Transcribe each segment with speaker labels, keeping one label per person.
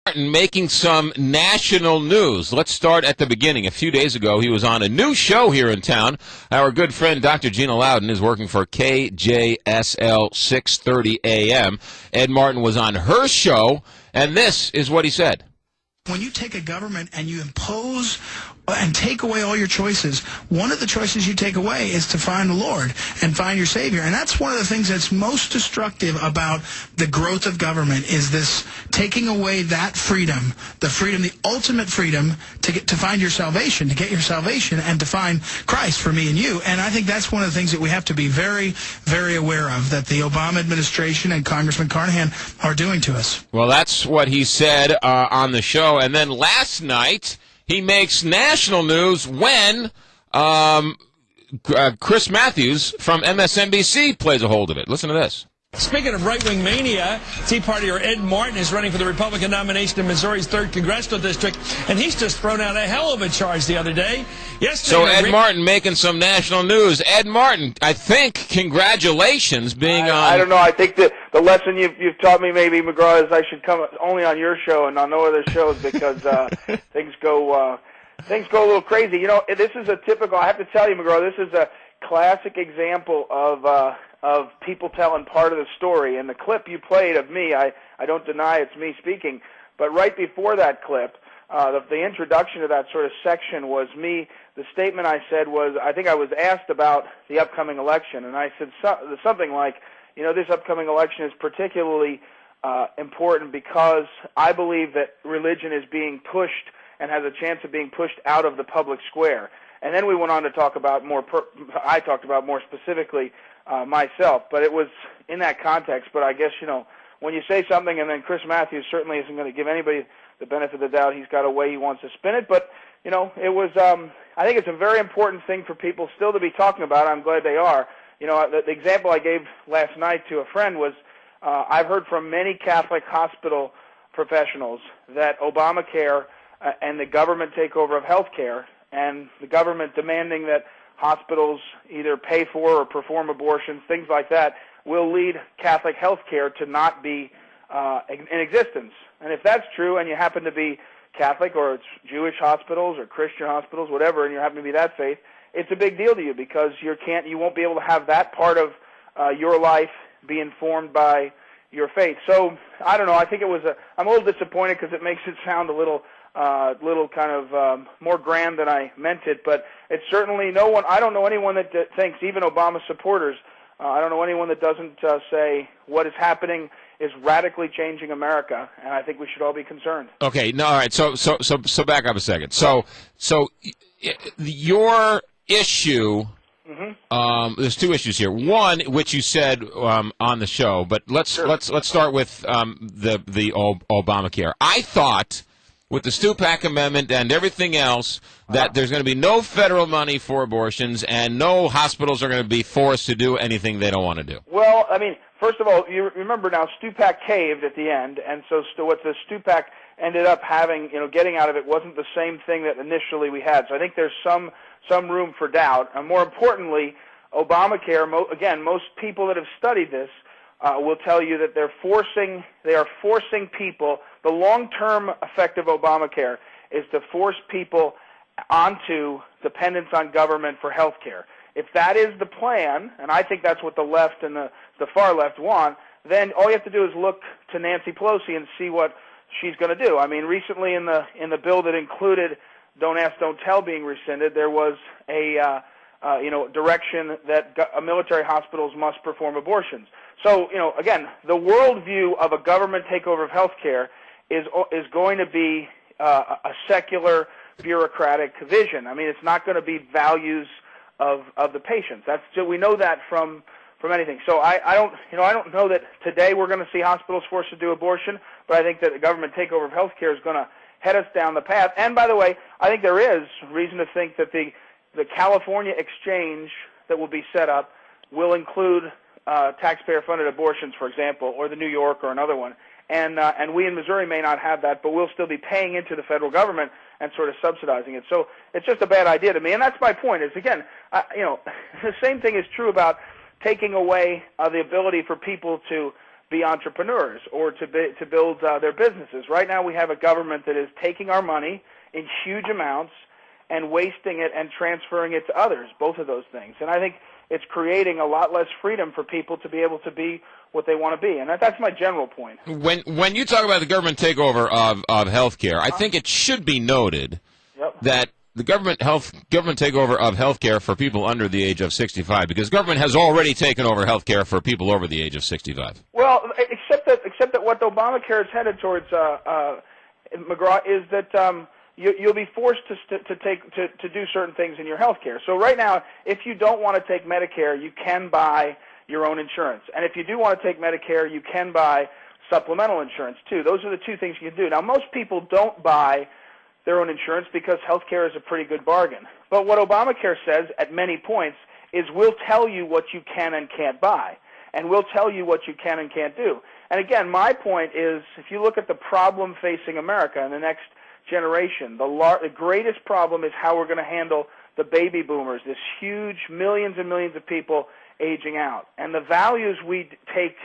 Speaker 1: Martin making some national news. Let's start at the beginning. A few days ago, he was on a new show here in town. Our good friend Dr. Gina Loudon is working for KJSL 630 AM. Ed Martin was on her show, and this is what he said.
Speaker 2: When you take a government and you impose and take away all your choices, one of the choices you take away is to find the Lord and find your Savior. And that's one of the things that's most destructive about the growth of government is this taking away that freedom, the ultimate freedom to find your salvation, to get your salvation and to find Christ for me and you. And I think that's one of the things that we have to be very, very aware of, that the Obama administration and Congressman Carnahan are doing to us.
Speaker 1: Well, that's what he said on the show. And then last night, he makes national news when Chris Matthews from MSNBC plays a hold of it. Listen to this.
Speaker 3: Speaking of right-wing mania, Tea Partier Ed Martin is running for the Republican nomination in Missouri's 3rd Congressional District, and he's just thrown out a hell of a charge the other day.
Speaker 1: So Ed Martin making some national news. Ed Martin, I think, congratulations being on...
Speaker 4: I don't know. I think that the lesson you've taught me, maybe, McGraw, is I should come only on your show and on no other shows because things go a little crazy. You know, this is a typical... I have to tell you, McGraw, this is a classic example of people telling part of the story. And the clip you played of me, I don't deny it's me speaking, but right before that clip, the introduction to that sort of section was me. The statement I said was, I think I was asked about the upcoming election, and I said something like, you know, this upcoming election is particularly important because I believe that religion is being pushed and has a chance of being pushed out of the public square. And then we went on to talk about I talked about more specifically myself, but it was in that context. But I guess, you know, when you say something and then Chris Matthews certainly isn't going to give anybody the benefit of the doubt, he's got a way he wants to spin it. But, you know, it was, I think it's a very important thing for people still to be talking about. I'm glad they are. You know, the example I gave last night to a friend was I've heard from many Catholic hospital professionals that Obamacare and the government takeover of health care and the government demanding that hospitals either pay for or perform abortions, things like that, will lead Catholic health care to not be in existence. And if that's true and you happen to be Catholic or it's Jewish hospitals or Christian hospitals, whatever, and you happen to be that faith, it's a big deal to you because you won't be able to have that part of your life be informed by your faith. So, I don't know, I think I'm a little disappointed because it makes it sound a little kind of more grand than I meant it, but it's certainly I don't know anyone that thinks, even Obama supporters, I don't know anyone that doesn't say what is happening is radically changing America, and I think we should all be concerned.
Speaker 1: Okay, no, all right, so back up a second. So your issue, there's two issues here. One, which you said on the show, but let's start with the Obamacare. I thought, with the Stupak Amendment and everything else, that there's going to be no federal money for abortions and no hospitals are going to be forced to do anything they don't want to do.
Speaker 4: Well, I mean, first of all, you remember now Stupak caved at the end, and so what the Stupak ended up having, getting out of it wasn't the same thing that initially we had. So I think there's some room for doubt. And more importantly, Obamacare, again, most people that have studied this will tell you that they are forcing people. The long-term effect of Obamacare is to force people onto dependence on government for health care. If that is the plan, and I think that's what the left and the far left want, then all you have to do is look to Nancy Pelosi and see what she's going to do. I mean, recently in the bill that included Don't Ask, Don't Tell being rescinded, there was a direction that military hospitals must perform abortions. So, again, the worldview of a government takeover of health care is going to be a secular, bureaucratic vision. I mean, it's not going to be values of the patients. We know that from anything. So I don't know that today we're going to see hospitals forced to do abortion, but I think that the government takeover of health care is going to head us down the path. And by the way, I think there is reason to think that the California exchange that will be set up will include taxpayer-funded abortions, for example, or the New York or another one. And we in Missouri may not have that, but we'll still be paying into the federal government and sort of subsidizing it. So it's just a bad idea to me. And that's my point is, again, the same thing is true about taking away the ability for people to be entrepreneurs or to build their businesses. Right now we have a government that is taking our money in huge amounts and wasting it and transferring it to others, both of those things. And I think it's creating a lot less freedom for people to be able to be what they want to be. And that's my general point.
Speaker 1: When you talk about the government takeover of health care, I think it should be noted that the government takeover of health care for people under the age of 65, because government has already taken over health care for people over the age of 65.
Speaker 4: Well, except that what Obamacare is headed towards, McGraw, is that you'll be forced to do certain things in your health care. So right now, if you don't want to take Medicare, you can buy your own insurance. And if you do want to take Medicare, you can buy supplemental insurance, too. Those are the two things you can do. Now, most people don't buy their own insurance because health care is a pretty good bargain. But what Obamacare says at many points is we'll tell you what you can and can't buy, and we'll tell you what you can and can't do. And again, my point is, if you look at the problem facing America in the next generation, the greatest problem is how we're going to handle the baby boomers, this huge millions and millions of people aging out. And the values we take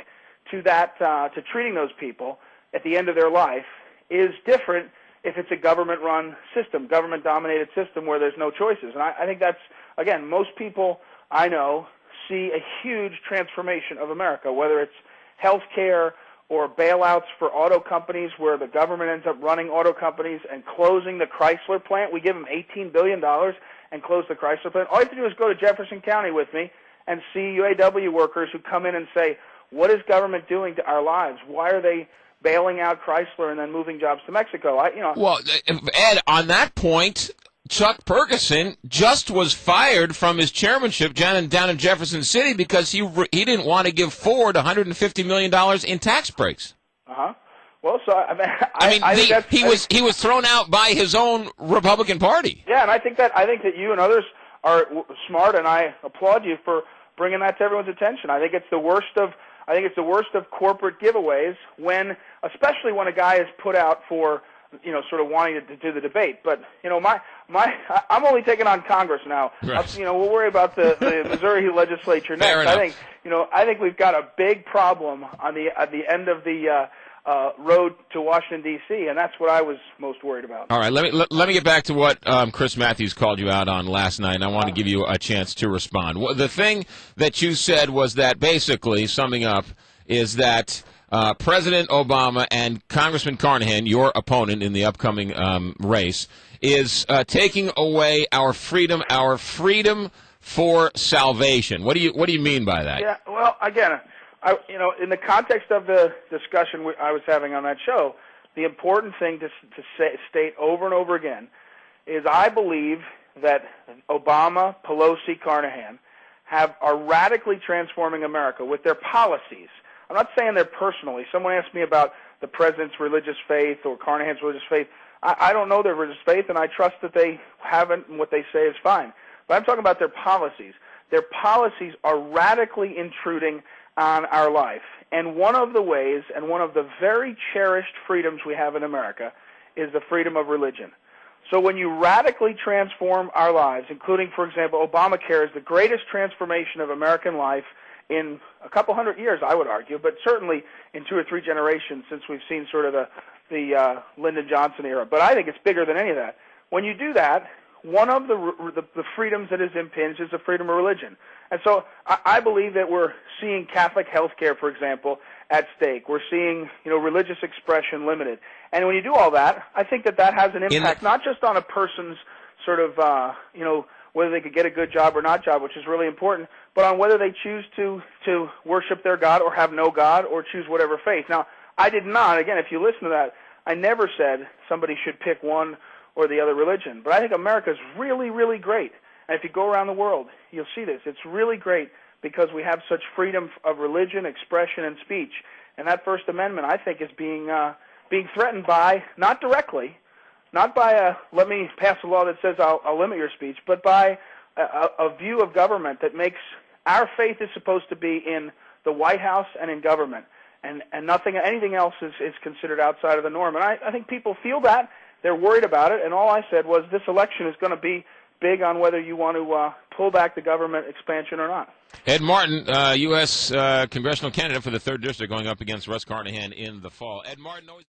Speaker 4: to that, to treating those people at the end of their life is different if it's a government-run system, government-dominated system where there's no choices. And I think that's, again, most people I know see a huge transformation of America, whether it's health care or bailouts for auto companies where the government ends up running auto companies and closing the Chrysler plant. We give them $18 billion and close the Chrysler plant. All you have to do is go to Jefferson County with me and see UAW workers who come in and say, what is government doing to our lives? Why are they bailing out Chrysler and then moving jobs to Mexico?
Speaker 1: Well, Ed, on that point, Chuck Ferguson just was fired from his chairmanship down in Jefferson City because he didn't want to give Ford $150 million in tax breaks.
Speaker 4: Well, so I mean,
Speaker 1: he was thrown out by his own Republican Party.
Speaker 4: Yeah, and I think that you and others are smart, and I applaud you for bringing that to everyone's attention. I think it's the worst of corporate giveaways especially when a guy is put out for, sort of wanting to do the debate. But, I'm only taking on Congress now.
Speaker 1: Right.
Speaker 4: We'll worry about the Missouri legislature next.
Speaker 1: Fair enough.
Speaker 4: I think we've got a big problem at the end of the road to Washington, D.C., and that's what I was most worried about.
Speaker 1: All right, let me get back to what Chris Matthews called you out on last night, and I want to give you a chance to respond. The thing that you said was that basically, summing up, is that President Obama and Congressman Carnahan, your opponent in the upcoming race, is taking away our freedom for salvation. What do you mean by that?
Speaker 4: Yeah, well, again, in the context of the discussion I was having on that show, the important thing to state over and over again is I believe that Obama, Pelosi, Carnahan are radically transforming America with their policies. I'm not saying they're personally. Someone asked me about the president's religious faith or Carnahan's religious faith. I don't know their religious faith, and I trust that they haven't, and what they say is fine. But I'm talking about their policies. Their policies are radically intruding on our life. And one of the ways, and one of the very cherished freedoms we have in America, is the freedom of religion. So when you radically transform our lives, including, for example, Obamacare is the greatest transformation of American life in a couple hundred years, I would argue, but certainly in 2 or 3 generations since we've seen sort of the Lyndon Johnson era. But I think it's bigger than any of that. When you do that, one of the freedoms that is impinged is the freedom of religion. And so I believe that we're seeing Catholic health care, for example, at stake. We're seeing, religious expression limited. And when you do all that, I think that has an impact not just on a person's sort of, whether they could get a good job or not job, which is really important, but on whether they choose to worship their God or have no God or choose whatever faith. Now, I did not, again, if you listen to that, I never said somebody should pick one or the other religion. But I think America is really, really great. And if you go around the world, you'll see this. It's really great because we have such freedom of religion, expression, and speech. And that First Amendment, I think, is being threatened by, not directly, not by let me pass a law that says I'll limit your speech, but by a view of government that makes our faith is supposed to be in the White House and in government, and anything else is considered outside of the norm. And I think people feel that. They're worried about it, and all I said was this election is going to be big on whether you want to pull back the government expansion or not.
Speaker 1: Ed Martin, U.S. congressional candidate for the 3rd District, going up against Russ Carnahan in the fall. Ed Martin always